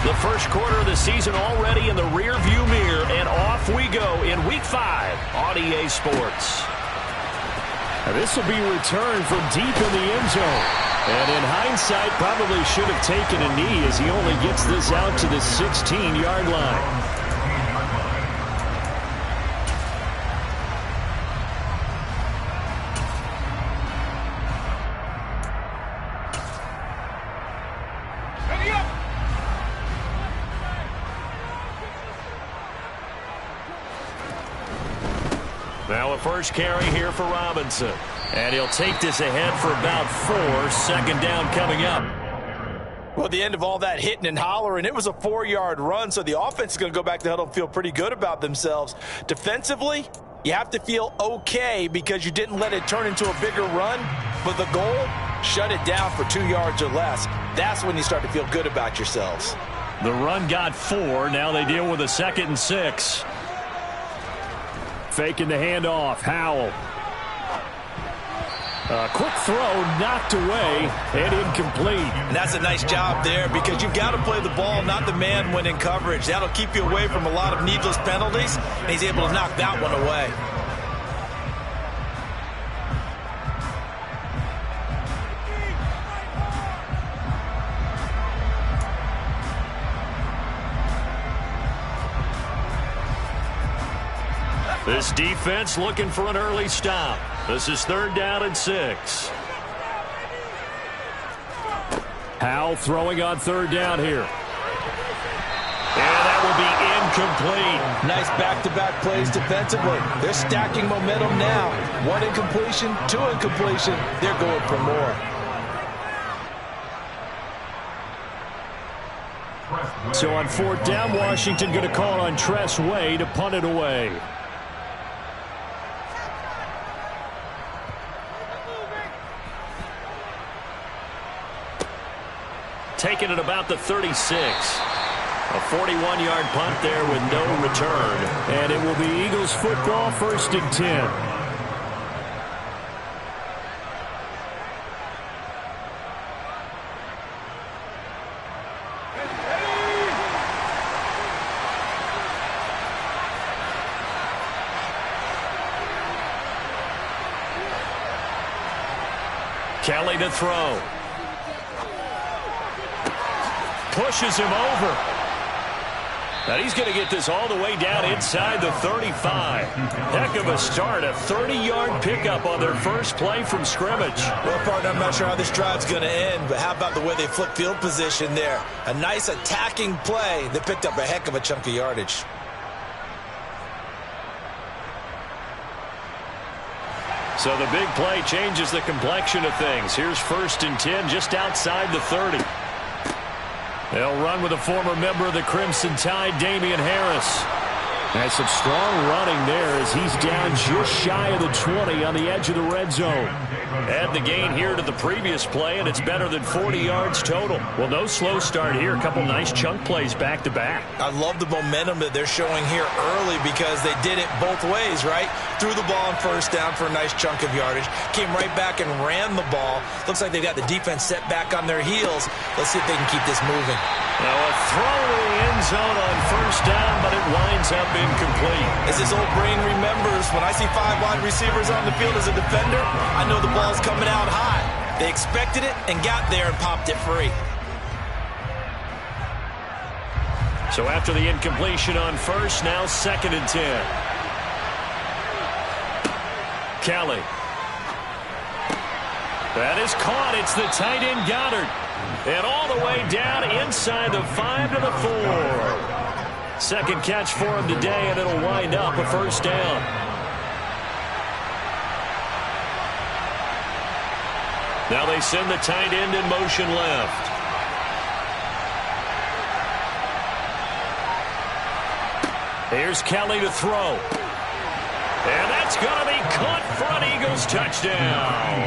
The first quarter of the season already in the rearview mirror, and off we go in Week 5 on EA Sports. Now this will be returned from deep in the end zone. And in hindsight, probably should have taken a knee as he only gets this out to the 16-yard line. Now a first carry here for Robinson. And he'll take this ahead for about 4. Second down coming up. Well, at the end of all that hitting and hollering, it was a 4-yard run, so the offense is going to go back to huddle and feel pretty good about themselves. Defensively, you have to feel okay because you didn't let it turn into a bigger run, but the goal, shut it down for 2 yards or less. That's when you start to feel good about yourselves. The run got 4. Now they deal with a 2nd and 6. Faking the handoff. Howell. A quick throw knocked away and incomplete. And that's a nice job there because you've got to play the ball, not the man when in coverage. That'll keep you away from a lot of needless penalties, and he's able to knock that one away. This defense looking for an early stop. This is 3rd down and 6. Howell throwing on 3rd down here. And that will be incomplete. Nice back-to-back plays defensively. They're stacking momentum now. 1 incompletion, 2 incompletion. They're going for more. So on 4th down, Washington going to call on Tress Way to punt it away. Taken at about the 36. A 41-yard punt there with no return. And it will be Eagles football, 1st and 10. Kelly to throw. Pushes him over. Now he's going to get this all the way down inside the 35. Heck of a start. A 30-yard pickup on their first play from scrimmage. Well, partner, I'm not sure how this drive's going to end, but how about the way they flip field position there? A nice attacking play that picked up a heck of a chunk of yardage. So the big play changes the complexion of things. Here's 1st and 10 just outside the 30. They'll run with a former member of the Crimson Tide, Damian Harris. That's some strong running there as he's down just shy of the 20 on the edge of the red zone. Add the gain here to the previous play, and it's better than 40 yards total. Well, no slow start here. A couple nice chunk plays back-to-back. I love the momentum that they're showing here early because they did it both ways, right? Threw the ball on 1st down for a nice chunk of yardage. Came right back and ran the ball. Looks like they've got the defense set back on their heels. Let's see if they can keep this moving. Now a throw to the end zone on 1st down, but it winds up incomplete. As his old brain remembers, when I see 5 wide receivers on the field as a defender, I know the ball's coming out high. They expected it and got there and popped it free. So after the incompletion on 1st, now 2nd and 10. Kelly. That is caught. It's the tight end Goddard. And all the way down inside the 5 to the 4. Second catch for him today, and it'll wind up a 1st down. Now they send the tight end in motion left. Here's Kelly to throw. And that's going to be caught for an Eagles touchdown.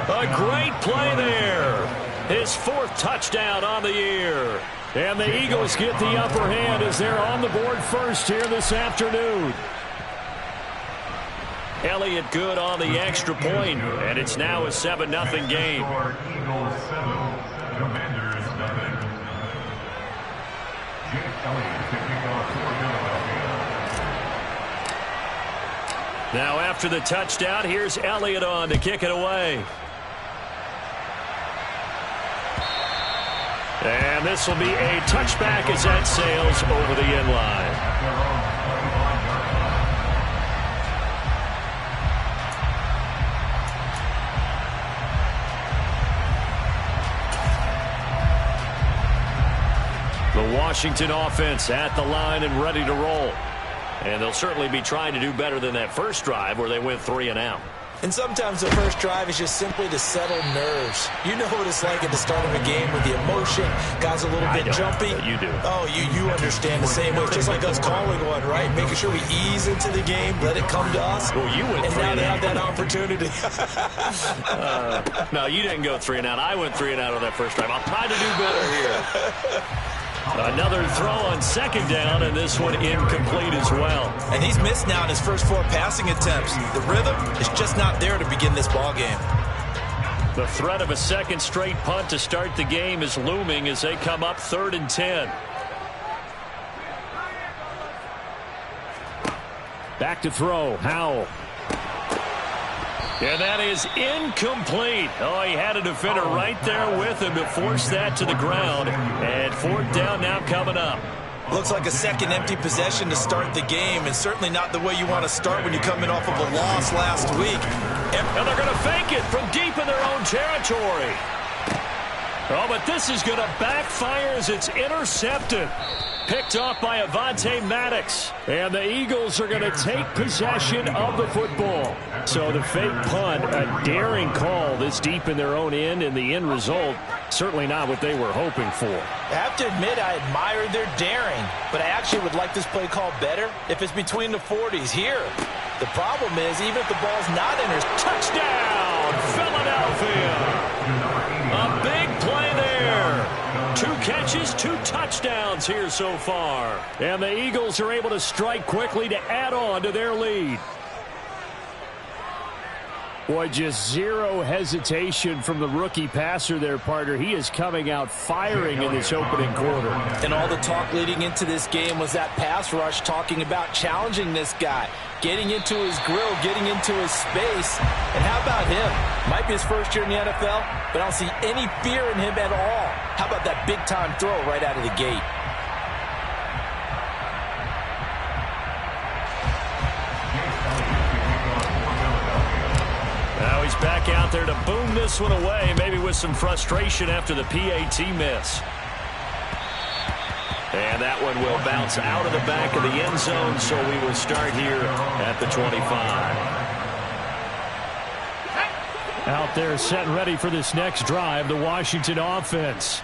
A great play there. His 4th touchdown on the year. And the Eagles get the upper hand as they're on the board first here this afternoon. Elliott good on the extra point, and it's now a 7-0 game. Now after the touchdown, here's Elliott on to kick it away. And this will be a touchback as that sails over the end line. The Washington offense at the line and ready to roll. And they'll certainly be trying to do better than that first drive where they went 3 and out. And sometimes the first drive is just simply to settle nerves. You know what it's like at the start of a game with the emotion. Guys a little bit jumpy. You do. Oh, you understand the same way. It's just like us calling one, right? Making sure we ease into the game, let it come to us. Well, you went and 3 now and they out. have that opportunity. No, you didn't go 3 and out. I went 3 and out on that first drive. I'll try to do better here. Another throw on second down, and this one incomplete as well. And he's missed now in his first 4 passing attempts. The rhythm is just not there to begin this ball game. The threat of a second straight punt to start the game is looming as they come up 3rd and 10. Back to throw. Howell. And that is incomplete. Oh, he had a defender right there with him to force that to the ground. And 4th down now coming up. Looks like a second empty possession to start the game, and certainly not the way you want to start when you're coming off of a loss last week. And they're going to fake it from deep in their own territory. Oh, but this is going to backfire as it's intercepted. Picked off by Avonte Maddox. And the Eagles are going to take possession of the football. So the fake punt, a daring call this deep in their own end, and the end result, certainly not what they were hoping for. I have to admit, I admire their daring, but I actually would like this play call better if it's between the 40s here. The problem is, even if the ball's not in, touchdown, Philadelphia. A big play there. 2 catches, 2 touchdowns here so far. And the Eagles are able to strike quickly to add on to their lead. Boy, just zero hesitation from the rookie passer there, partner. He is coming out firing in this opening quarter. And all the talk leading into this game was that pass rush talking about challenging this guy, getting into his grill, getting into his space. And how about him? Might be his first year in the NFL, but I don't see any fear in him at all. How about that big-time throw right out of the gate? Now he's back out there to boom this one away, maybe with some frustration after the PAT miss. And that one will bounce out of the back of the end zone, so we will start here at the 25. Out there set and ready for this next drive, the Washington offense.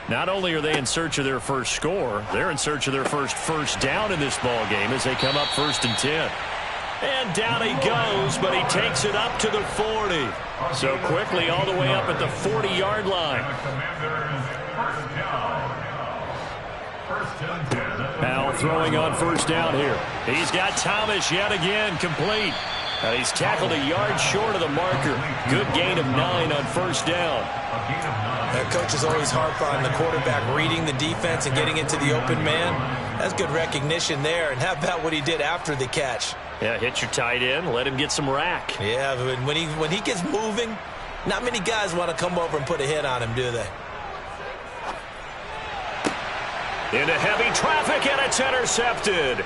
Not only are they in search of their first score, they're in search of their first down in this ball game as they come up 1st and 10. And down he goes, but he takes it up to the 40. So quickly all the way up at the 40-yard line. Now throwing on 1st down here. He's got Thomas yet again, complete. He's tackled a yard short of the marker. Good gain of 9 on 1st down. Coaches always harp on the quarterback reading the defense and getting into the open man. That's good recognition there. And how about what he did after the catch? Yeah, hit your tight end, let him get some rack. Yeah, but when he gets moving, not many guys want to come over and put a hit on him, do they? Into heavy traffic, and it's intercepted.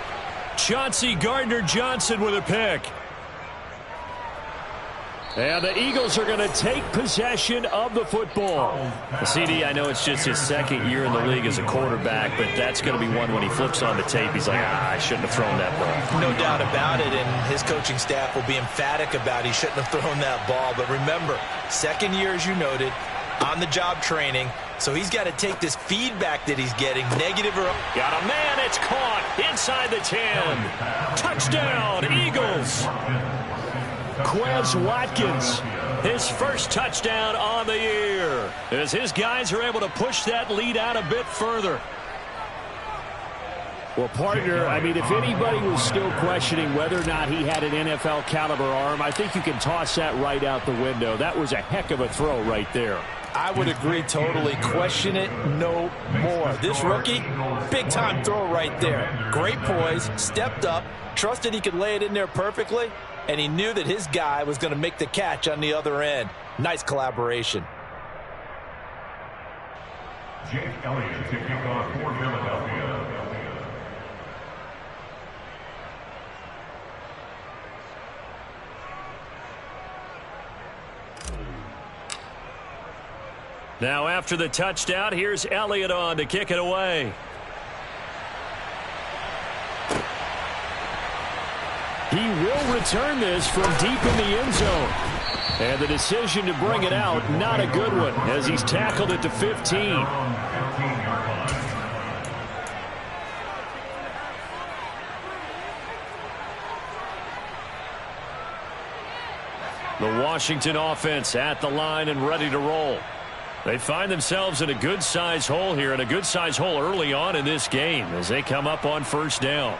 Chauncey Gardner-Johnson with a pick. And the Eagles are going to take possession of the football. CD, I know it's just his 2nd year in the league as a quarterback, but that's going to be one when he flips on the tape. He's like, I shouldn't have thrown that ball. No doubt about it, and his coaching staff will be emphatic about he shouldn't have thrown that ball. But remember, 2nd year, as you noted, on-the-job training, so he's got to take this feedback that he's getting, negative or... Got a man, it's caught inside the 10. Touchdown, Eagles. Quez Watkins, his first touchdown on the year, as his guys are able to push that lead out a bit further. Well, partner, I mean, if anybody was still questioning whether or not he had an NFL caliber arm, I think you can toss that right out the window. That was a heck of a throw right there. I would agree totally. Question it no more. This rookie, big-time throw right there. Great poise, stepped up, trusted he could lay it in there perfectly, and he knew that his guy was going to make the catch on the other end. Nice collaboration. Jake Elliott to kick off for Philadelphia. Now after the touchdown, here's Elliott on to kick it away. He will return this from deep in the end zone. And the decision to bring it out, not a good one, as he's tackled it to 15. The Washington offense at the line and ready to roll. They find themselves in a good-sized hole here, and a good-sized hole early on in this game as they come up on first down.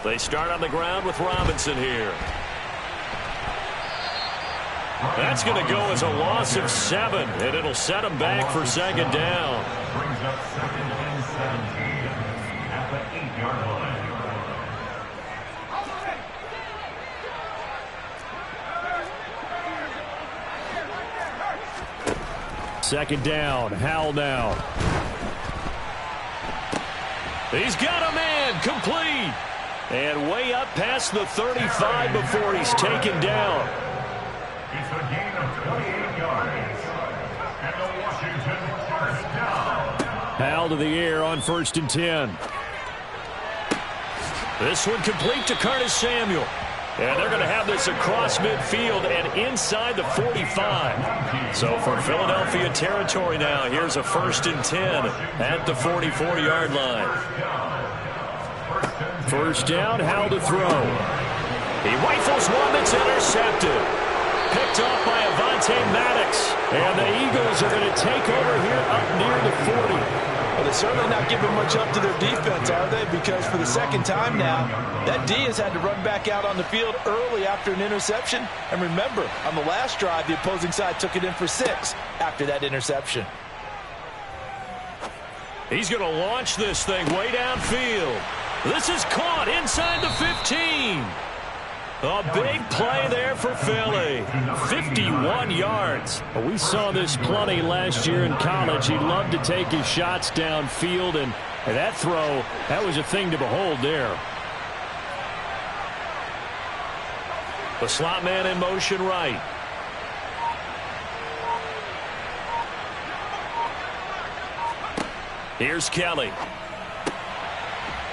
They start on the ground with Robinson here. That's going to go as a loss of 7, and it'll set them back for second down. Brings up 2nd and 17 at the 8-yard line. Second down, Howell now. He's got a man, complete. And way up past the 35 before he's taken down. It's a gain of 28 yards. And the Washington first down. Howell to the air on 1st and 10. This one complete to Curtis Samuel. And they're going to have this across midfield and inside the 45. So for Philadelphia territory now, here's a 1st and 10 at the 44-yard line. First down, Howell to throw. He rifles one that's intercepted. Picked off by Maddox. And the Eagles are going to take over here up near the 40. Well, they're certainly not giving much up to their defense, are they? Because for the second time now, that D has had to run back out on the field early after an interception. And remember, on the last drive, the opposing side took it in for 6 after that interception. He's going to launch this thing way downfield. This is caught inside the 15. A big play there for Philly. 51 yards. We saw this plenty last year in college. He loved to take his shots downfield, and that throw, that was a thing to behold there. The slot man in motion right. Here's Kelly.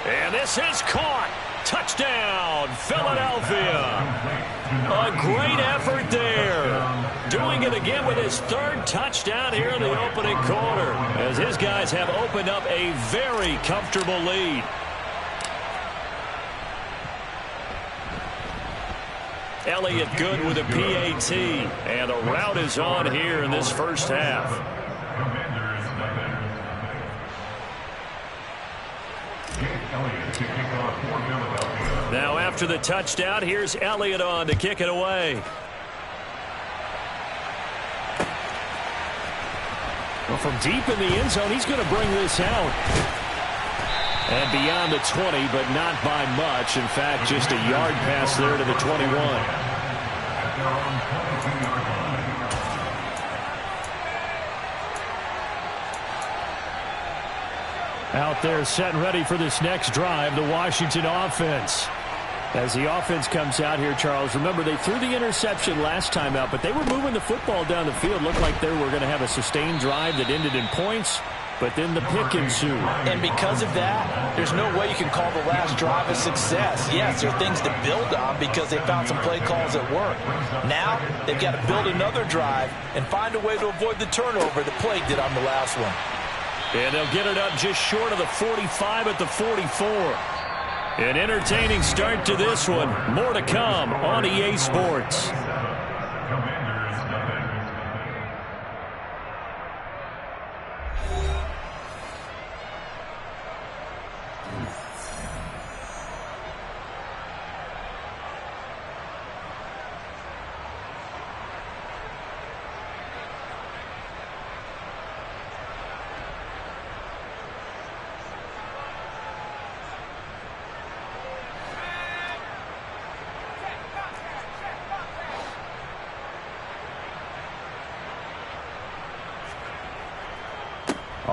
And this is caught. Touchdown, Philadelphia. A great effort there. Doing it again with his 3rd touchdown here in the opening quarter, as his guys have opened up a very comfortable lead. Elliott good with a PAT, and a rout is on here in this first half. Now after the touchdown, here's Elliott on to kick it away. Well, from deep in the end zone, he's going to bring this out. And beyond the 20, but not by much. In fact, just a yard pass there to the 21. Out there set and ready for this next drive, the Washington offense. As the offense comes out here, Charles, remember they threw the interception last time out, but they were moving the football down the field. Looked like they were going to have a sustained drive that ended in points, but then the pick ensued. And because of that, there's no way you can call the last drive a success. Yes, there are things to build on because they found some play calls that work. Now, they've got to build another drive and find a way to avoid the turnover that plagued it on the last one. And they'll get it up just short of the 45 at the 44. An entertaining start to this one. More to come on EA Sports.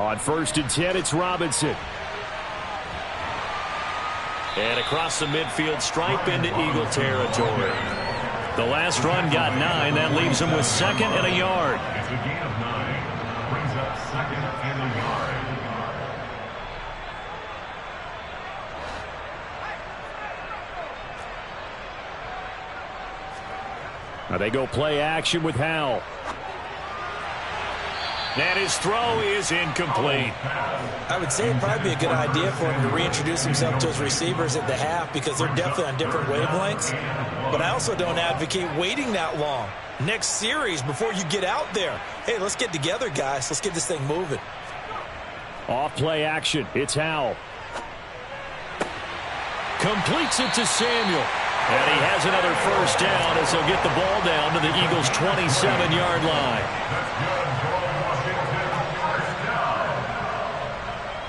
On 1st and 10, it's Robinson. And across the midfield stripe into Eagle territory. The last run got 9. That leaves him with 2nd and a yard. It's a gain of 9. Brings up 2nd and a yard. Now they go play action with Howell. And his throw is incomplete. I would say it'd probably be a good idea for him to reintroduce himself to his receivers at the half because they're definitely on different wavelengths. But I also don't advocate waiting that long. Next series, before you get out there, hey, let's get together, guys. Let's get this thing moving. Off play action. It's Howell. Completes it to Samuel. And he has another 1st down as he'll get the ball down to the Eagles' 27-yard line. That's good for Washington. First down.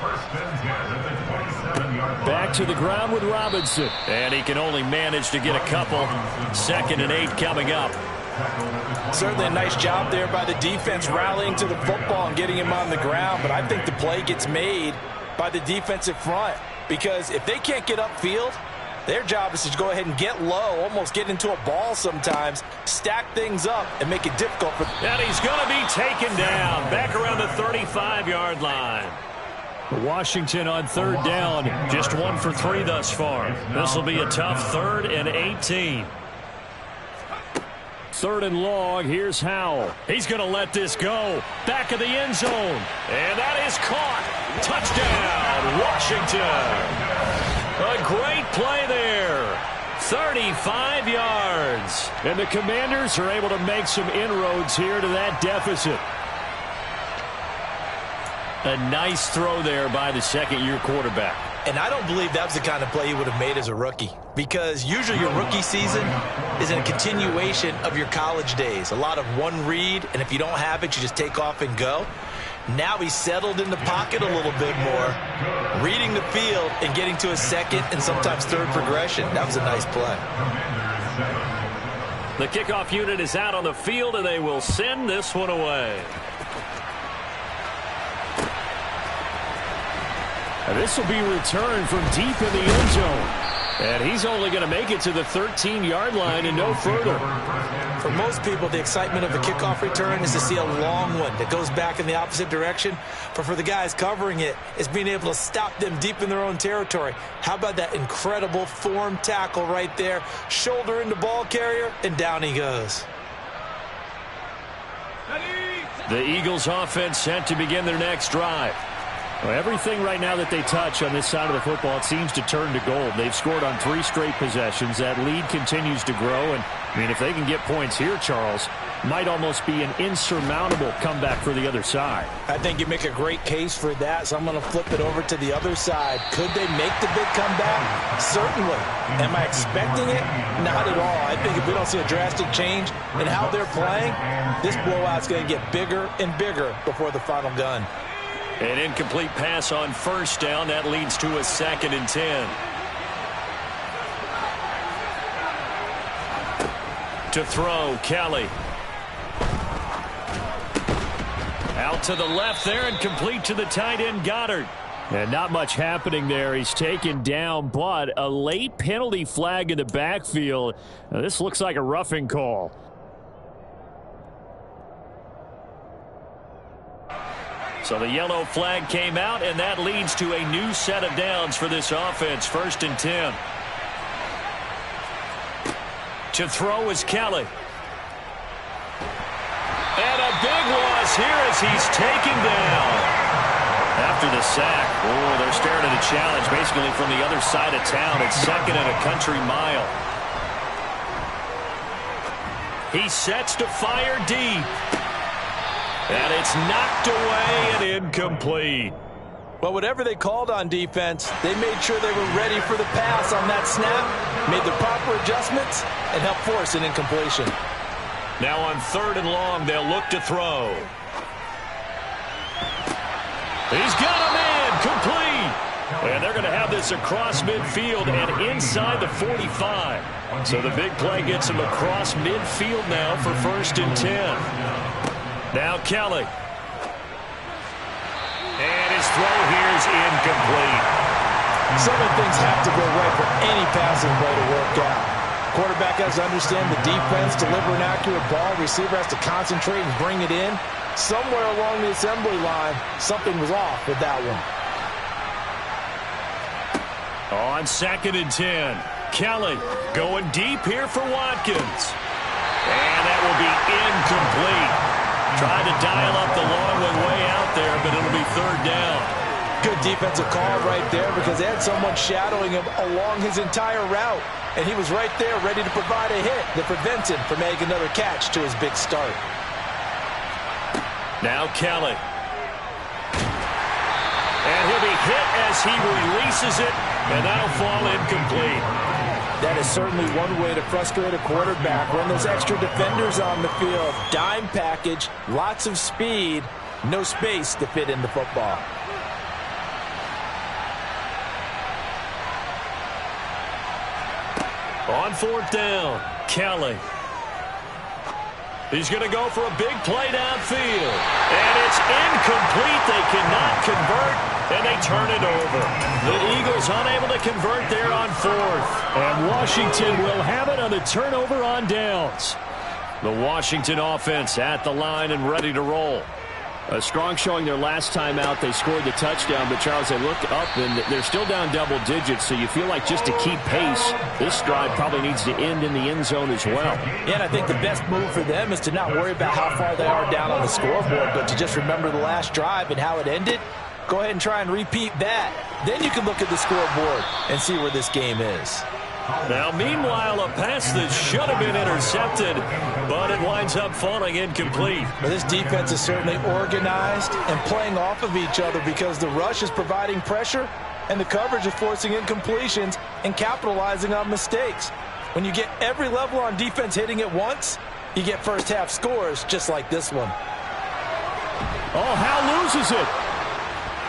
1st and 10 at the 27-yard line. Back to the ground with Robinson. And he can only manage to get a couple. 2nd and 8 coming up. Certainly a nice job there by the defense rallying to the football and getting him on the ground. But I think the play gets made by the defensive front because if they can't get upfield, their job is to go ahead and get low, almost get into a ball sometimes, stack things up, and make it difficult for them. And he's going to be taken down back around the 35-yard line. Washington on 3rd down, just 1 for 3 thus far. This will be a tough 3rd and 18. 3rd and long, here's Howell. He's going to let this go. Back of the end zone. And that is caught. Touchdown, Washington. A great play there. 35 yards. And the Commanders are able to make some inroads here to that deficit. A nice throw there by the 2nd-year quarterback. And I don't believe that was the kind of play he would have made as a rookie because usually your rookie season is a continuation of your college days. A lot of one read, and if you don't have it, you just take off and go. Now he's settled in the pocket a little bit more, reading the field and getting to a 2nd and sometimes 3rd progression. That was a nice play. The kickoff unit is out on the field, and they will send this one away. And this will be returned from deep in the end zone. And he's only going to make it to the 13-yard line and no further. For most people, the excitement of a kickoff return is to see a long one that goes back in the opposite direction. But for the guys covering it, it's being able to stop them deep in their own territory. How about that incredible form tackle right there? Shoulder into ball carrier, and down he goes. The Eagles offense set to begin their next drive. Well, everything right now that they touch on this side of the football, it seems to turn to gold. They've scored on 3 straight possessions. That lead continues to grow. And, I mean, if they can get points here, Charles, might almost be an insurmountable comeback for the other side. I think you make a great case for that, so I'm going to flip it over to the other side. Could they make the big comeback? Certainly. Am I expecting it? Not at all. I think if we don't see a drastic change in how they're playing, this blowout's going to get bigger and bigger before the final gun. An incomplete pass on 1st down. That leads to a 2nd and 10. To throw, Kelly. Out to the left there and complete to the tight end, Goddard. And not much happening there. He's taken down, but a late penalty flag in the backfield. Now, this looks like a roughing call. So the yellow flag came out, and that leads to a new set of downs for this offense. 1st and 10. To throw is Kelly. And a big loss here as he's taken down. After the sack, they're staring at a challenge basically from the other side of town. It's 2nd and a country mile. He sets to fire deep. And it's knocked away and incomplete. Well, whatever they called on defense, they made sure they were ready for the pass on that snap, made the proper adjustments, and helped force an incompletion. Now on 3rd and long, they'll look to throw. He's got a man, complete. And they're going to have this across midfield and inside the 45. So the big play gets him across midfield now for 1st and 10. Now Kelly. throw here is incomplete. So many things have to go right for any passing play to work out. Quarterback has to understand the defense, deliver an accurate ball. Receiver has to concentrate and bring it in. Somewhere along the assembly line, something was off with that one. On 2nd and 10, Kelly going deep here for Watkins. And that will be incomplete. Trying to dial up the long one way out there, but it'll be 3rd down. Good defensive call right there because they had someone shadowing him along his entire route. And he was right there ready to provide a hit that prevents him from making another catch to his big start. Now Kelly. And he'll be hit as he releases it, and that'll fall incomplete. That is certainly one way to frustrate a quarterback. Run those extra defenders on the field. Dime package, lots of speed, no space to fit in the football. On 4th down, Kelly. He's going to go for a big play downfield. And it's incomplete. They cannot convert, and they turn it over. The Eagles unable to convert there on 4th. And Washington will have it on a turnover on downs. The Washington offense at the line and ready to roll. A strong showing their last time out. They scored the touchdown, but Charles, they looked up, and they're still down double digits, so you feel like just to keep pace, this drive probably needs to end in the end zone as well. Yeah, and I think the best move for them is to not worry about how far they are down on the scoreboard, but to just remember the last drive and how it ended. Go ahead and try and repeat that. Then you can look at the scoreboard and see where this game is. Now, meanwhile, a pass that should have been intercepted, but it winds up falling incomplete. But this defense is certainly organized and playing off of each other because the rush is providing pressure and the coverage is forcing incompletions and capitalizing on mistakes. When you get every level on defense hitting at once, you get first half scores just like this one. Oh, Howe loses it.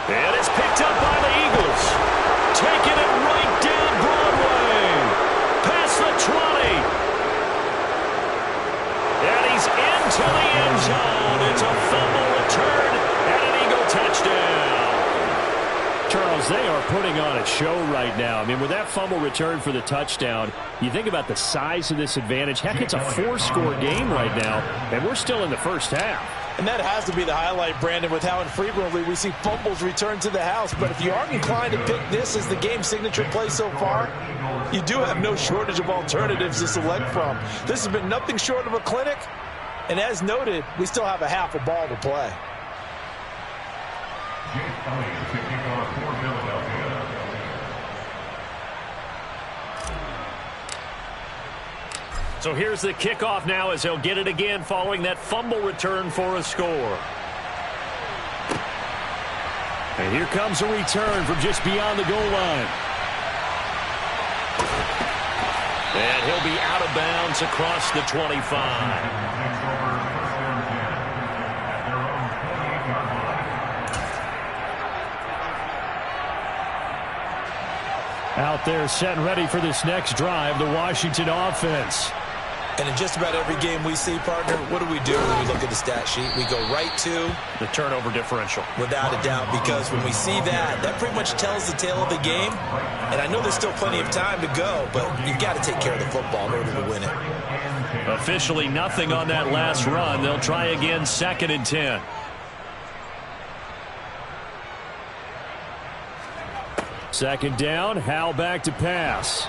And it's picked up by the Eagles. Taking it right down Broadway. Past the 20. And he's into the end zone. It's a fumble return and an Eagle touchdown. Charles, they are putting on a show right now. I mean, with that fumble return for the touchdown, you think about the size of this advantage. Heck, it's a 4-score game right now, and we're still in the first half. And that has to be the highlight, Brandon, with how infrequently we see fumbles return to the house. But if you aren't inclined to pick this as the game signature play so far, you do have no shortage of alternatives to select from. This has been nothing short of a clinic. And as noted, we still have a half a ball to play. So here's the kickoff now as they'll get it again following that fumble return for a score. And here comes a return from just beyond the goal line. And he'll be out of bounds across the 25. Out there set and ready for this next drive, the Washington offense. And in just about every game we see, partner, what do we do when we look at the stat sheet? We go right to the turnover differential. Without a doubt, because when we see that, that pretty much tells the tale of the game. And I know there's still plenty of time to go, but you've got to take care of the football in order to win it. Officially nothing on that last run. They'll try again 2nd and 10. Second down, Howe back to pass.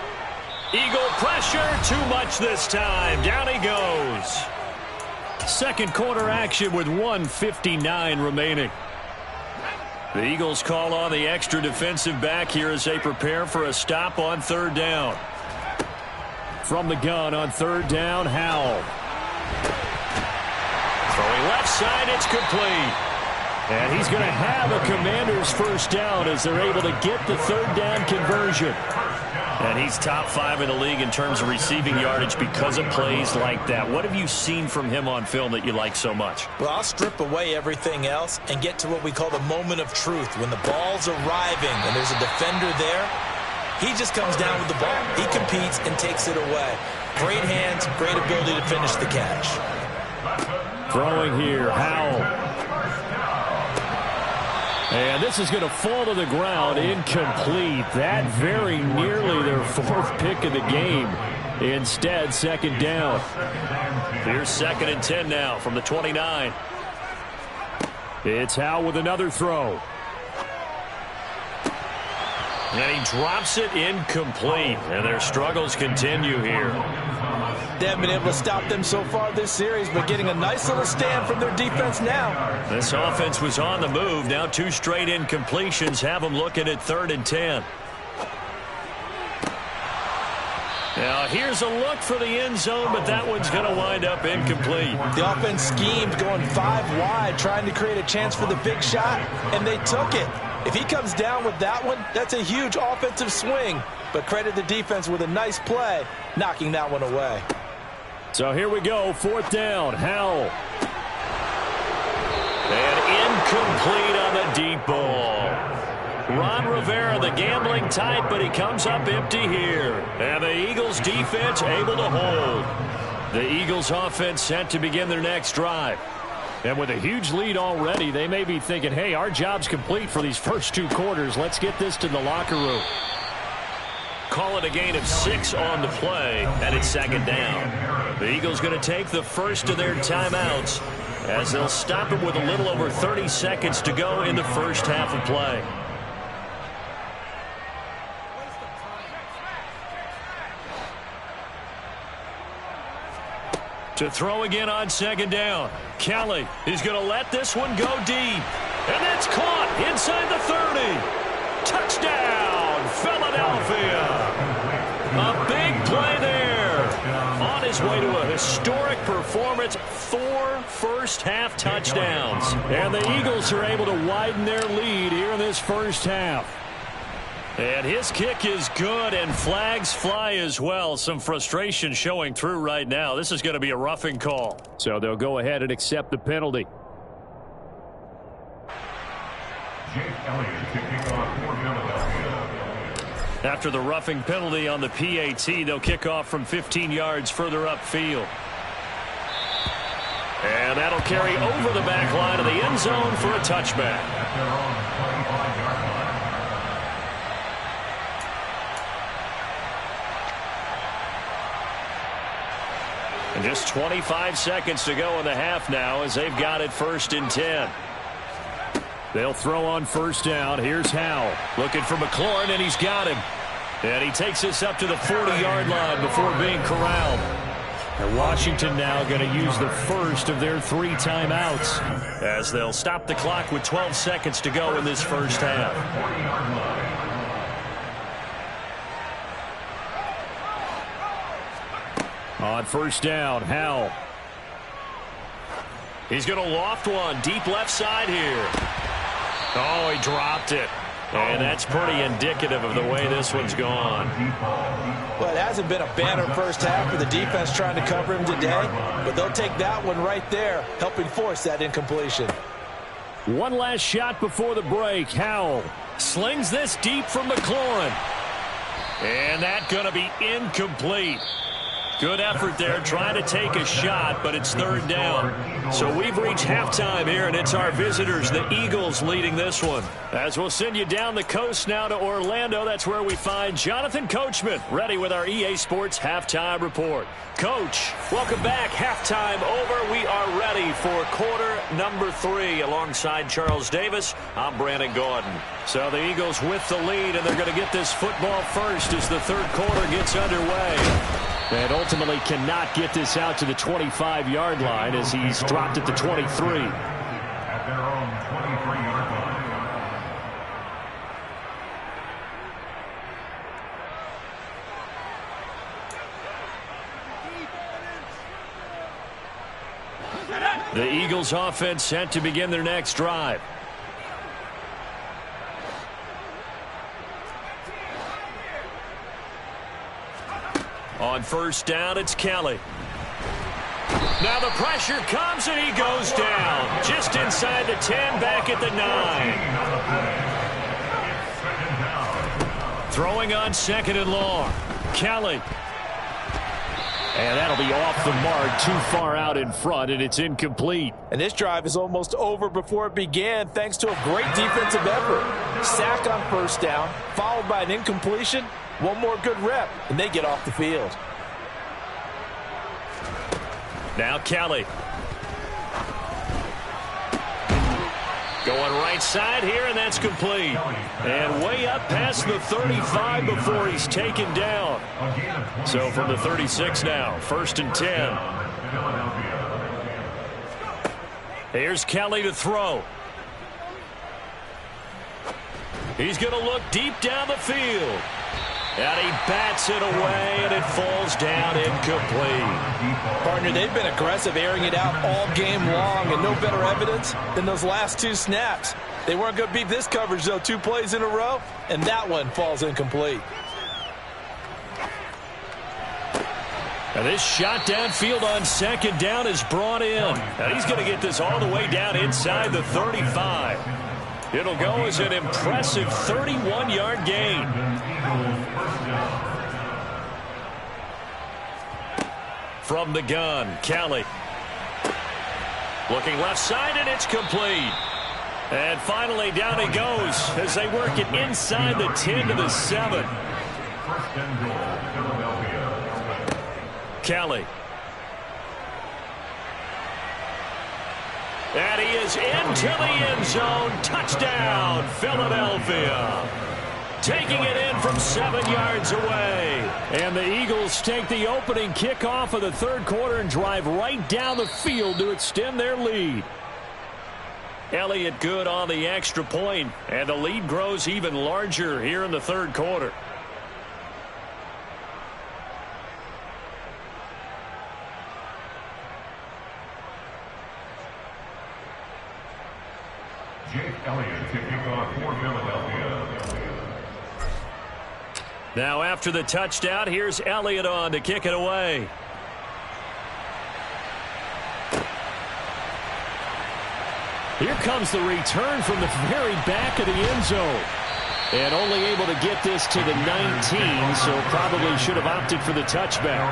Eagle pressure, too much this time. Down he goes. Second quarter action with 1:59 remaining. The Eagles call on the extra defensive back here as they prepare for a stop on 3rd down. From the gun on 3rd down, Howe. Throwing left side, it's complete. And he's going to have a Commander's first down as they're able to get the 3rd down conversion. And he's top 5 in the league in terms of receiving yardage because of plays like that. What have you seen from him on film that you like so much? Well, I'll strip away everything else and get to what we call the moment of truth. When the ball's arriving and there's a defender there, he just comes down with the ball. He competes and takes it away. Great hands, great ability to finish the catch. Throwing here, Howell. And this is going to fall to the ground, incomplete. That very nearly their fourth pick of the game. Instead, second down. Here's 2nd and 10 now from the 29. It's Howell with another throw. And he drops it incomplete. And their struggles continue here. They haven't been able to stop them so far this series, but getting a nice little stand from their defense now. This offense was on the move. Now 2 straight incompletions have them looking at 3rd and 10. Now here's a look for the end zone, but that one's going to wind up incomplete. The offense schemed going 5 wide, trying to create a chance for the big shot, and they took it. If he comes down with that one, that's a huge offensive swing. But credit the defense with a nice play, knocking that one away. So here we go, 4th down, Howell. And incomplete on the deep ball. Ron Rivera, the gambling type, but he comes up empty here. And the Eagles defense able to hold. The Eagles offense set to begin their next drive. And with a huge lead already, they may be thinking, hey, our job's complete for these first 2 quarters. Let's get this to the locker room. Call it a gain of 6 on the play, and it's 2nd down. The Eagles going to take the first of their timeouts as they'll stop him with a little over 30 seconds to go in the first half of play. To throw again on 2nd down. Kelly is going to let this one go deep. And that's caught inside the 30. Touchdown, Philadelphia. A big play there. On his way to a historic performance, 4 first-half touchdowns. And the Eagles are able to widen their lead here in this first half. And his kick is good, and flags fly as well. Some frustration showing through right now. This is going to be a roughing call. So they'll go ahead and accept the penalty. After the roughing penalty on the PAT, they'll kick off from 15 yards further upfield. And that'll carry over the back line of the end zone for a touchback. And just 25 seconds to go in the half now as they've got it 1st and 10. They'll throw on 1st down. Here's Howell. Looking for McLaurin, and he's got him. And he takes this up to the 40-yard line before being corralled. And Washington now going to use the first of their 3 timeouts, as they'll stop the clock with 12 seconds to go in this first half. On 1st down, Howell. He's going to loft one deep left side here. Oh, he dropped it. And that's pretty indicative of the way this one's gone. Well, it hasn't been a banner first half for the defense trying to cover him today, but they'll take that one right there, helping force that incompletion. One last shot before the break. Howell slings this deep from McLaurin. And that's going to be incomplete. Good effort there, trying to take a shot, but it's 3rd down. So we've reached halftime here, and it's our visitors, the Eagles, leading this one. As we'll send you down the coast now to Orlando, that's where we find Jonathan Coachman, ready with our EA Sports Halftime Report. Coach, welcome back. Halftime over. We are ready for quarter number 3. Alongside Charles Davis, I'm Brandon Gordon. So the Eagles with the lead, and they're going to get this football first as the 3rd quarter gets underway. And ultimately cannot get this out to the 25-yard line as he's dropped at the 23. At their own 23-yard line. The Eagles offense set to begin their next drive. On 1st down, it's Kelly. Now the pressure comes, and he goes down. Just inside the 10, back at the 9. Throwing on 2nd and long. Kelly. And that'll be off the mark, too far out in front, and it's incomplete. And this drive is almost over before it began thanks to a great defensive effort. Sack on first down, followed by an incompletion. One more good rep, and they get off the field. Now Kelly. Going right side here, and that's complete. And way up past the 35 before he's taken down. So from the 36 now, 1st and 10. Here's Kelly to throw. He's going to look deep down the field. And he bats it away, and it falls down incomplete. Partner, they've been aggressive, airing it out all game long, and no better evidence than those last 2 snaps. They weren't going to beat this coverage, though, 2 plays in a row, and that one falls incomplete. And this shot downfield on 2nd down is brought in. And he's going to get this all the way down inside the 35. It'll go as an impressive 31-yard gain. From the gun, Kelly. Looking left side, and it's complete. And finally, down he goes as they work it inside the 10 to the 7. Kelly. And he is into the end zone. Touchdown, Philadelphia. Taking it in from 7 yards away. And the Eagles take the opening kickoff of the 3rd quarter and drive right down the field to extend their lead. Elliott good on the extra point, and the lead grows even larger here in the 3rd quarter. Jake Elliott kicking off for Philadelphia. Now after the touchdown, here's Elliott on to kick it away. Here comes the return from the very back of the end zone. And only able to get this to the 19, so probably should have opted for the touchback.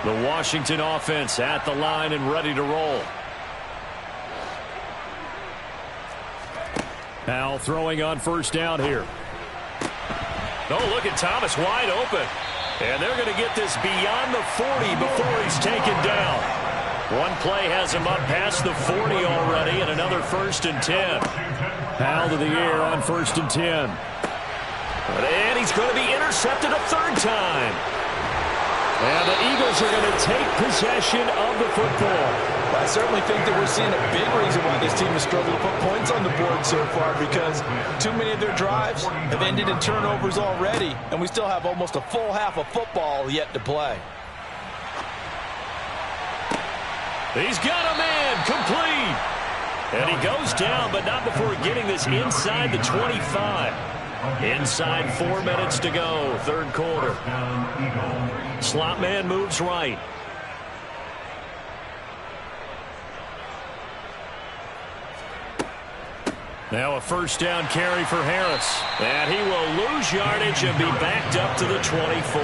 The Washington offense at the line and ready to roll. Now throwing on 1st down here. Oh, look at Thomas wide open. And they're going to get this beyond the 40 before he's taken down. One play has him up past the 40 already, and another 1st and 10. Powell to the air on 1st and 10. And he's going to be intercepted a 3rd time. And the Eagles are going to take possession of the football. I certainly think that we're seeing a big reason why this team has struggled to put points on the board so far, because too many of their drives have ended in turnovers already, and we still have almost a full half of football yet to play. He's got a man, complete. And he goes down, but not before getting this inside the 25. Inside 4 minutes to go, 3rd quarter. Slot man moves right. Now a 1st down carry for Harris. And he will lose yardage and be backed up to the 24.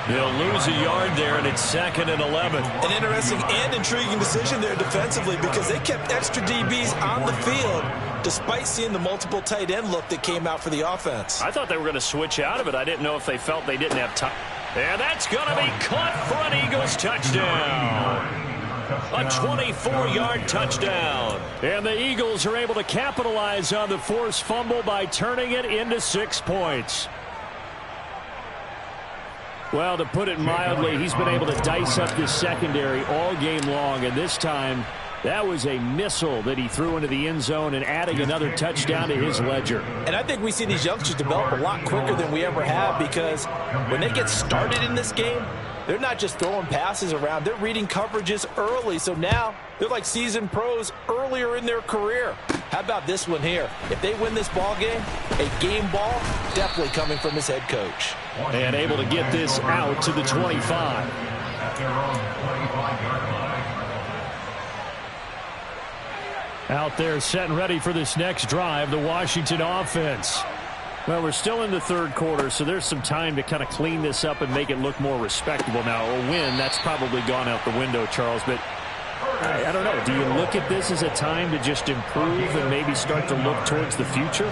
He'll lose a yard there, and it's 2nd and 11. An interesting and intriguing decision there defensively, because they kept extra DBs on the field despite seeing the multiple tight end look that came out for the offense. I thought they were going to switch out of it. I didn't know if they felt they didn't have time. And that's going to be caught for an Eagles touchdown. A 24-yard touchdown. And the Eagles are able to capitalize on the forced fumble by turning it into 6 points. Well, to put it mildly, he's been able to dice up this secondary all game long, and this time that was a missile that he threw into the end zone and adding another touchdown to his ledger. And I think we see these youngsters develop a lot quicker than we ever have, because when they get started in this game, they're not just throwing passes around. They're reading coverages early, so now they're like seasoned pros earlier in their career. How about this one here? If they win this ball game, a game ball definitely coming from his head coach. And able to get this out to the 25. At their own 25-yard line. Out there set and ready for this next drive, the Washington offense. Well, we're still in the third quarter, so there's some time to kind of clean this up and make it look more respectable. Now, a win, that's probably gone out the window, Charles, but I don't know. Do you look at this as a time to just improve and maybe start to look towards the future?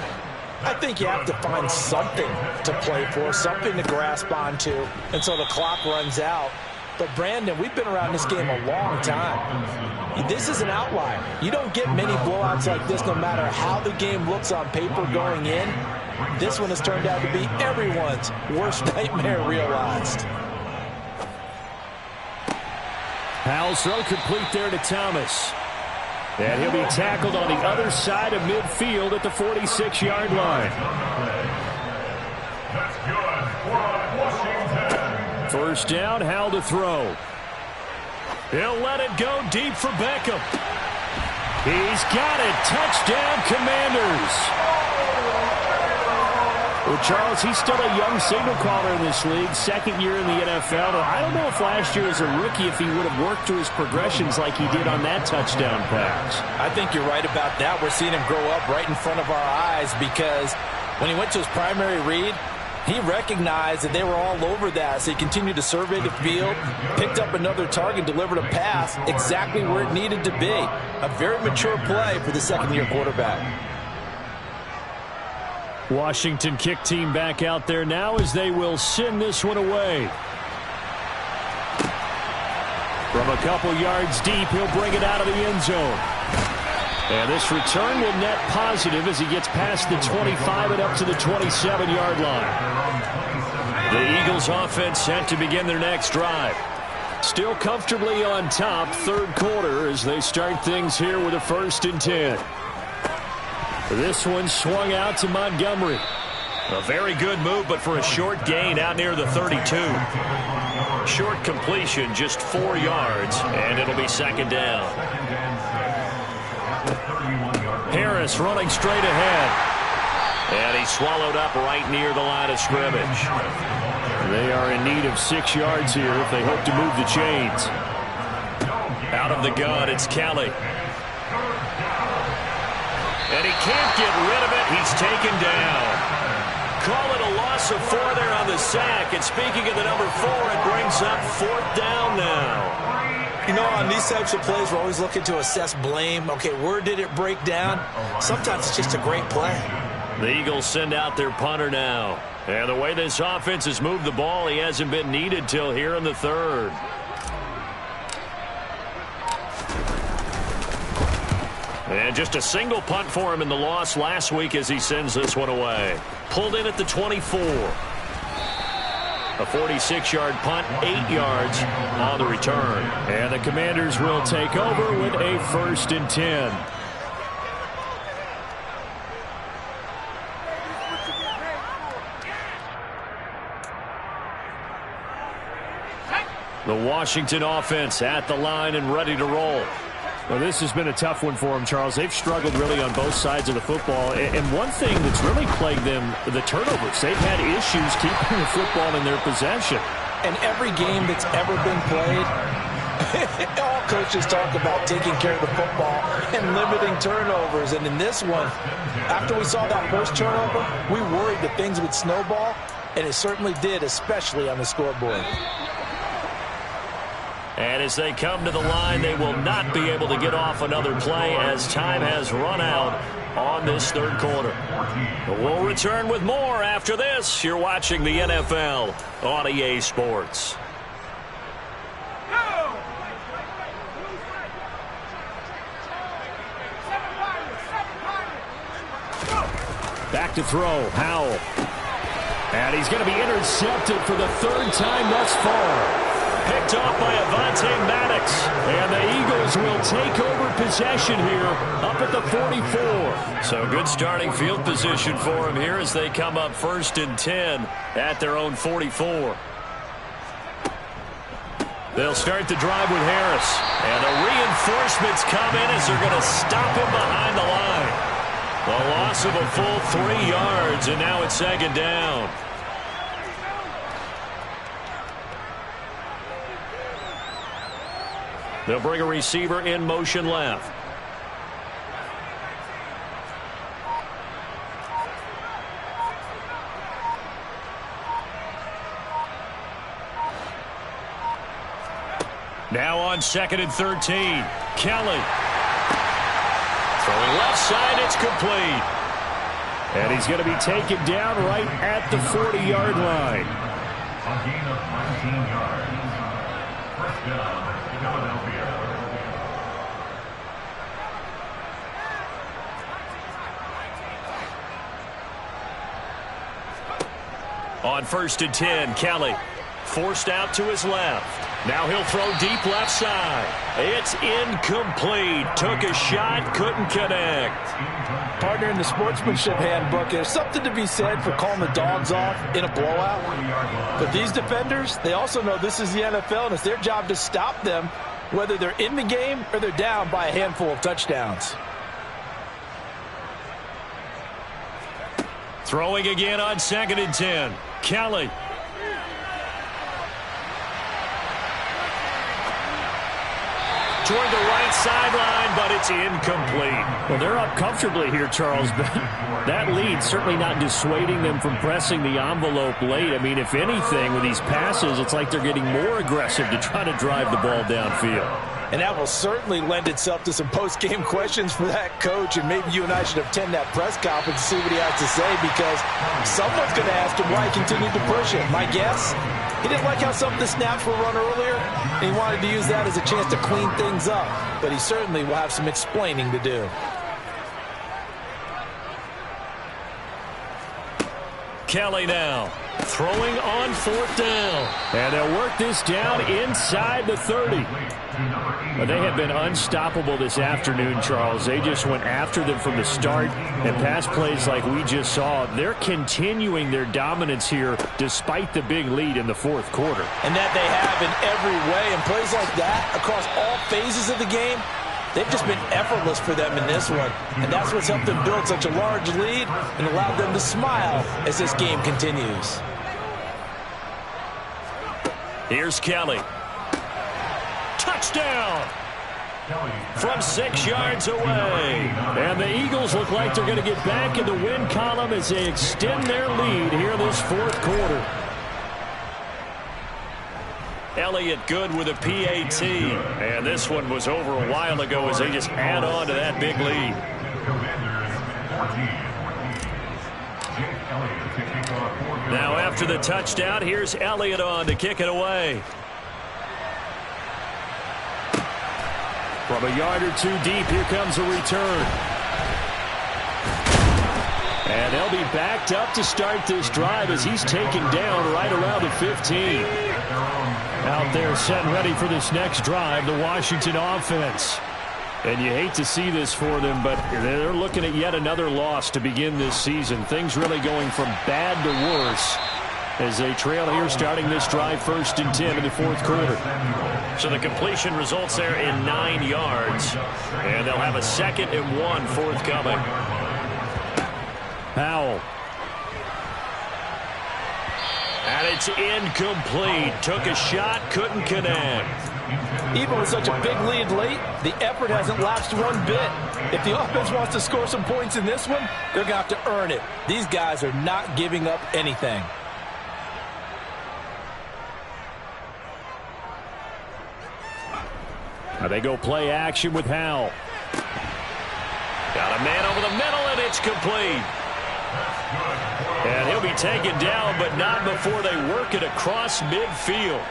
I think you have to find something to play for, something to grasp onto until the clock runs out. But, Brandon, we've been around this game a long time. This is an outlier. You don't get many blowouts like this no matter how the game looks on paper going in. This one has turned out to be everyone's worst nightmare realized. Powell's throw complete there to Thomas. And he'll be tackled on the other side of midfield at the 46-yard line. That's good for Washington. First down, Howell to throw. He'll let it go deep for Beckham. He's got it. Touchdown, Commanders. Well, Charles, he's still a young signal caller in this league, second year in the NFL. I don't know if last year as a rookie if he would have worked through his progressions like he did on that touchdown pass. I think you're right about that. We're seeing him grow up right in front of our eyes because when he went to his primary read, he recognized that they were all over that, so he continued to survey the field, picked up another target, delivered a pass exactly where it needed to be. A very mature play for the second-year quarterback. Washington kick team back out there now as they will send this one away. From a couple yards deep, he'll bring it out of the end zone. And this return will net positive as he gets past the 25 and up to the 27-yard line. The Eagles offense set to begin their next drive. Still comfortably on top, third quarter as they start things here with a 1st and 10. This one swung out to Montgomery. A very good move, but for a short gain out near the 32. Short completion, just 4 yards, and it'll be second down. Harris running straight ahead. And he's swallowed up right near the line of scrimmage. They are in need of 6 yards here if they hope to move the chains. Out of the gun, it's Kelly. And he can't get rid of it. He's taken down. Call it a loss of 4 there on the sack. And speaking of the number 4, it brings up 4th down now. You know, on these types of plays, we're always looking to assess blame. Okay, where did it break down? Sometimes it's just a great play. The Eagles send out their punter now. And the way this offense has moved the ball, he hasn't been needed till here in the third. And just a single punt for him in the loss last week as he sends this one away. Pulled in at the 24. A 46-yard punt, 8 yards on the return. And the Commanders will take over with a 1st and 10. The Washington offense at the line and ready to roll. Well, this has been a tough one for them, Charles. They've struggled really on both sides of the football. And one thing that's really plagued them, the turnovers. They've had issues keeping the football in their possession. And every game that's ever been played, all coaches talk about taking care of the football and limiting turnovers. And in this one, after we saw that first turnover, we worried that things would snowball, and it certainly did, especially on the scoreboard. And as they come to the line, they will not be able to get off another play as time has run out on this third quarter. We'll return with more after this. You're watching the NFL on EA Sports. Back to throw, Howell. And he's going to be intercepted for the 3rd time thus far. Picked off by Avonte Maddox. And the Eagles will take over possession here up at the 44. So good starting field position for him here as they come up 1st and 10 at their own 44. They'll start the drive with Harris. And the reinforcements come in as they're going to stop him behind the line. A loss of a full 3 yards, and now it's second down. They'll bring a receiver in motion left. Now on 2nd and 13. Kelly. Throwing left side, it's complete. And he's going to be taken down right at the 40-yard line. A gain of 19 yards. First down, Philadelphia. On 1st and 10, Kelly forced out to his left. Now he'll throw deep left side. It's incomplete. Took a shot, couldn't connect. Partner, in the sportsmanship handbook, there's something to be said for calling the dogs off in a blowout. But these defenders, they also know this is the NFL, and it's their job to stop them, whether they're in the game or they're down by a handful of touchdowns. Throwing again on 2nd and 10. Kelly. Toward the right sideline, but it's incomplete. Well, they're up comfortably here, Charles, but that lead certainly not dissuading them from pressing the envelope late. I mean, if anything, with these passes, it's like they're getting more aggressive to try to drive the ball downfield. And that will certainly lend itself to some post-game questions for that coach, and maybe you and I should attend that press conference to see what he has to say, because someone's going to ask him why he continued to push it. My guess, he didn't like how some of the snaps were run earlier, and he wanted to use that as a chance to clean things up. But he certainly will have some explaining to do. Kelly now throwing on 4th down. And they'll work this down inside the 30. But they have been unstoppable this afternoon, Charles. They just went after them from the start, and pass plays like we just saw, they're continuing their dominance here despite the big lead in the 4th quarter. And that they have in every way, and plays like that across all phases of the game, they've just been effortless for them in this one. And that's what's helped them build such a large lead and allowed them to smile as this game continues. Here's Kelly. Touchdown! From 6 yards away. And the Eagles look like they're going to get back in the win column as they extend their lead here this 4th quarter. Elliott good with a PAT. And this one was over a while ago as they just add on to that big lead. Now after the touchdown, here's Elliott on to kick it away. From a yard or two deep, here comes a return. And they'll be backed up to start this drive as he's taken down right around the 15. Out there set and ready for this next drive, the Washington offense. And you hate to see this for them, but they're looking at yet another loss to begin this season. Things really going from bad to worse as they trail here starting this drive 1st and 10 in the 4th quarter. So the completion results there in 9 yards. And they'll have a 2nd and 1 forthcoming. Powell. And it's incomplete. Took a shot, couldn't connect. Even with such a big lead late, the effort hasn't lapsed one bit. If the offense wants to score some points in this one, they're going to have to earn it. These guys are not giving up anything. Now they go play action with Howell. Got a man over the middle, and it's complete. And he'll be taken down, but not before they work it across midfield.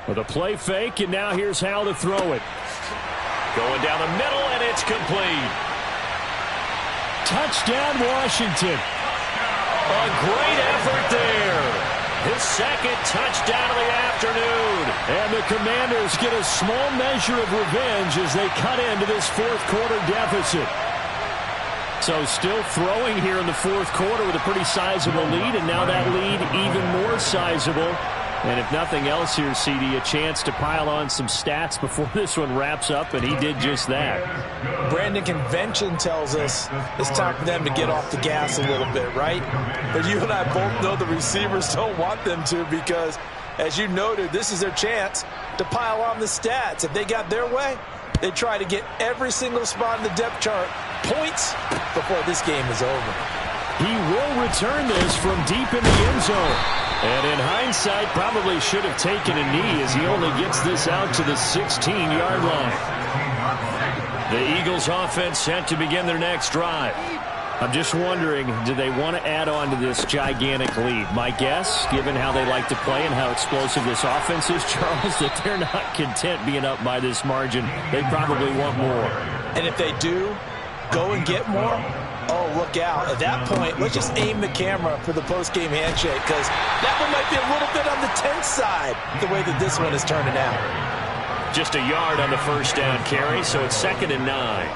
With a play fake, and now here's Howell to throw it. Going down the middle, and it's complete. Touchdown, Washington. A great effort there. His 2nd touchdown of the afternoon. And the Commanders get a small measure of revenge as they cut into this 4th quarter deficit. So still throwing here in the 4th quarter with a pretty sizable lead, and now that lead even more sizable And if nothing else here, CD, a chance to pile on some stats before this one wraps up, and he did just that. Brandon, convention tells us it's time for them to get off the gas a little bit, right? But you and I both know the receivers don't want them to because, as you noted, this is their chance to pile on the stats. If they got their way, they try to get every single spot in the depth chart points before this game is over. He will return this from deep in the end zone. And in hindsight, probably should have taken a knee as he only gets this out to the 16-yard line. The Eagles offense set to begin their next drive. I'm just wondering, do they want to add on to this gigantic lead? My guess, given how they like to play and how explosive this offense is, Charles, that they're not content being up by this margin. They probably want more. And if they do go and get more, oh, look out. At that point, let's just aim the camera for the post-game handshake because that one might be a little bit on the tense side, the way that this one is turning out. Just a yard on the first down carry, so it's 2nd and 9.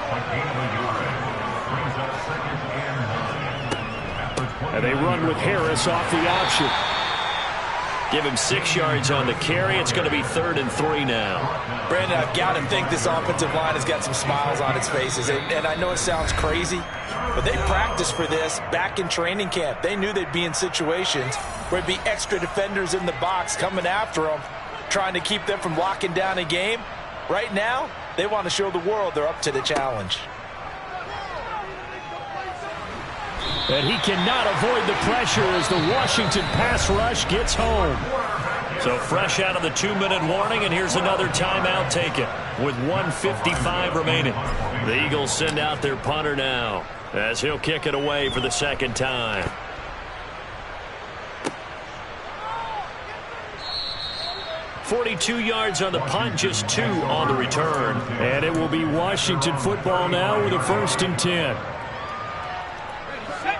And they run with Harris off the option. Give him 6 yards on the carry. It's going to be 3rd and 3 now. Brandon, I've got to think this offensive line has got some smiles on its faces. And I know it sounds crazy, but they practiced for this back in training camp. They knew they'd be in situations where there'd be extra defenders in the box coming after them, trying to keep them from locking down a game. Right now, they want to show the world they're up to the challenge. And he cannot avoid the pressure as the Washington pass rush gets home. So fresh out of the 2-minute warning, and here's another timeout taken with 1:55 remaining. The Eagles send out their punter now as he'll kick it away for the 2nd time. .42 yards on the punt, just 2 on the return. And it will be Washington football now with a 1st and 10.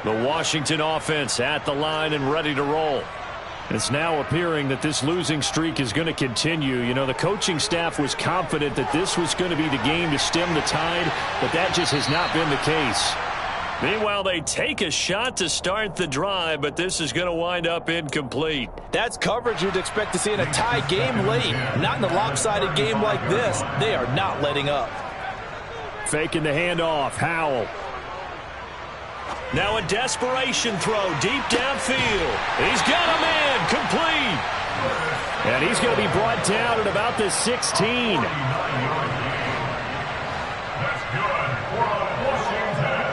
The Washington offense at the line and ready to roll. It's now appearing that this losing streak is going to continue. You know, the coaching staff was confident that this was going to be the game to stem the tide, but that just has not been the case. Meanwhile, they take a shot to start the drive, but this is going to wind up incomplete. That's coverage you'd expect to see in a tie game late. Not in a lopsided game like this. They are not letting up. Faking the handoff. Howell. Now a desperation throw deep downfield. He's got a man complete. And he's going to be brought down at about the 16. That's good for Washington.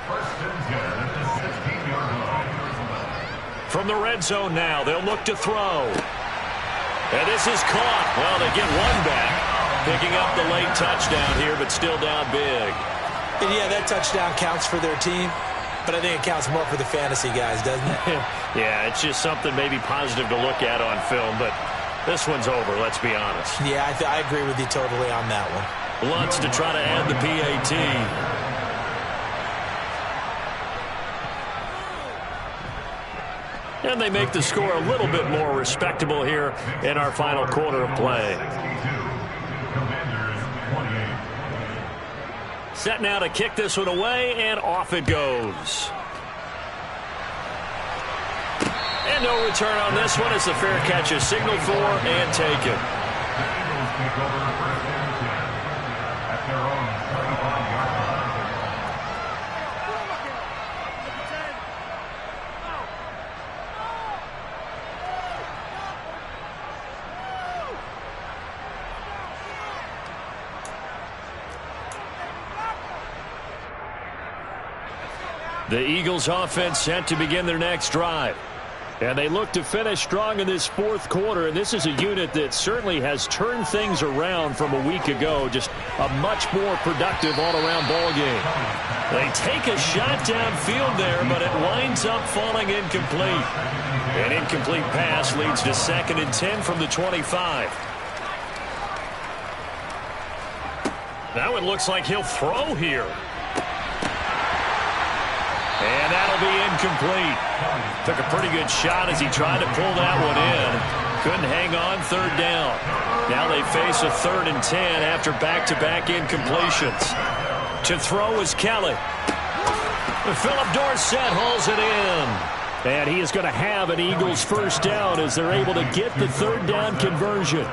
1st and 10 at the 16-yard line. From the red zone now, they'll look to throw. And this is caught. Well, they get one back. Picking up the late touchdown here, but still down big. And yeah, that touchdown counts for their team, but I think it counts more for the fantasy guys, doesn't it? Yeah, it's just something maybe positive to look at on film, but this one's over, let's be honest. Yeah, I agree with you totally on that one. Lutz to try to add the PAT. And they make the score a little bit more respectable here in our final quarter of play. Set now to kick this one away, and off it goes. And no return on this one as the fair catch is signaled for and taken. The Eagles offense set to begin their next drive. And they look to finish strong in this 4th quarter. And this is a unit that certainly has turned things around from a week ago. Just a much more productive all-around ball game. They take a shot downfield there, but it winds up falling incomplete. An incomplete pass leads to 2nd and 10 from the 25. Now it looks like he'll throw here. And that'll be incomplete. Took a pretty good shot as he tried to pull that one in. Couldn't hang on, 3rd down. Now they face a 3rd and 10 after back-to-back incompletions. To throw is Kelly. Philip Dorsett hauls it in. And he is going to have an Eagles first down as they're able to get the third down conversion.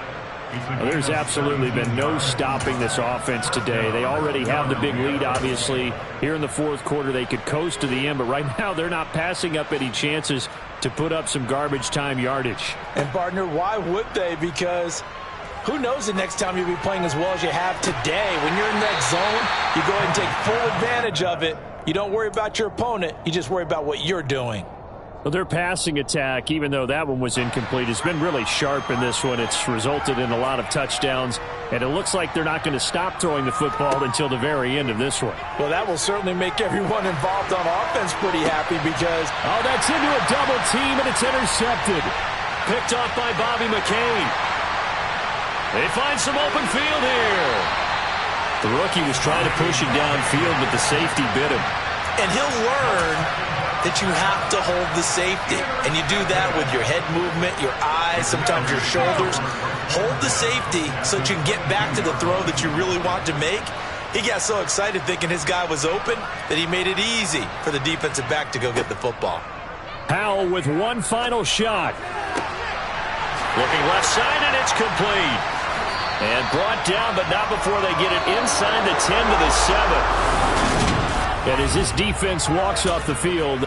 Well, there's absolutely been no stopping this offense today. They already have the big lead, obviously. Here in the fourth quarter, they could coast to the end, but right now they're not passing up any chances to put up some garbage time yardage. And, partner, why would they? Because who knows the next time you'll be playing as well as you have today. When you're in that zone, you go ahead and take full advantage of it. You don't worry about your opponent. You just worry about what you're doing. Well, their passing attack, even though that one was incomplete, has been really sharp in this one. It's resulted in a lot of touchdowns, and it looks like they're not going to stop throwing the football until the very end of this one. Well, that will certainly make everyone involved on offense pretty happy because... Oh, that's into a double team, and it's intercepted. Picked off by Bobby McCain. They find some open field here. The rookie was trying to push him downfield, but the safety bit him. And he'll learn that you have to hold the safety. And you do that with your head movement, your eyes, sometimes your shoulders. Hold the safety so that you can get back to the throw that you really want to make. He got so excited thinking his guy was open that he made it easy for the defensive back to go get the football. Powell with one final shot. Looking left side, and it's complete. And brought down, but not before they get it inside the 10 to the 7. And as this defense walks off the field,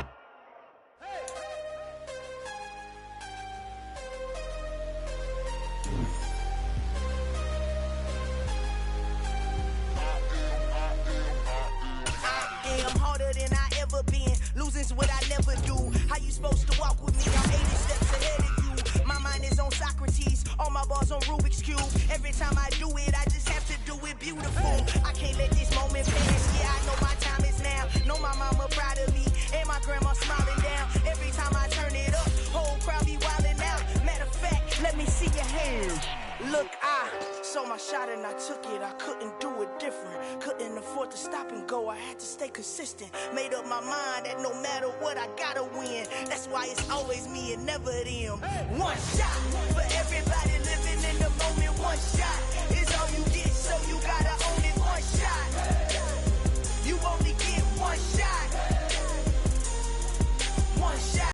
losing's what I never do. How you supposed to walk with me? I'm 80 steps ahead of you. My mind is on Socrates, all my balls on Rubik's Cube. Every time I do it, I just have to do it beautiful. I can't let this moment pass. Yeah, I know my time is now. Know my mama proud of me, and my grandma smiling down. Every time I turn it up, whole crowd be wilding out. Matter of fact, let me see your hands. Look, I saw my shot and I took it. I couldn't do it different. Couldn't afford to stop and go. I had to stay consistent. Made up my mind that no matter what, I gotta win. That's why it's always me and never them. One shot for everybody.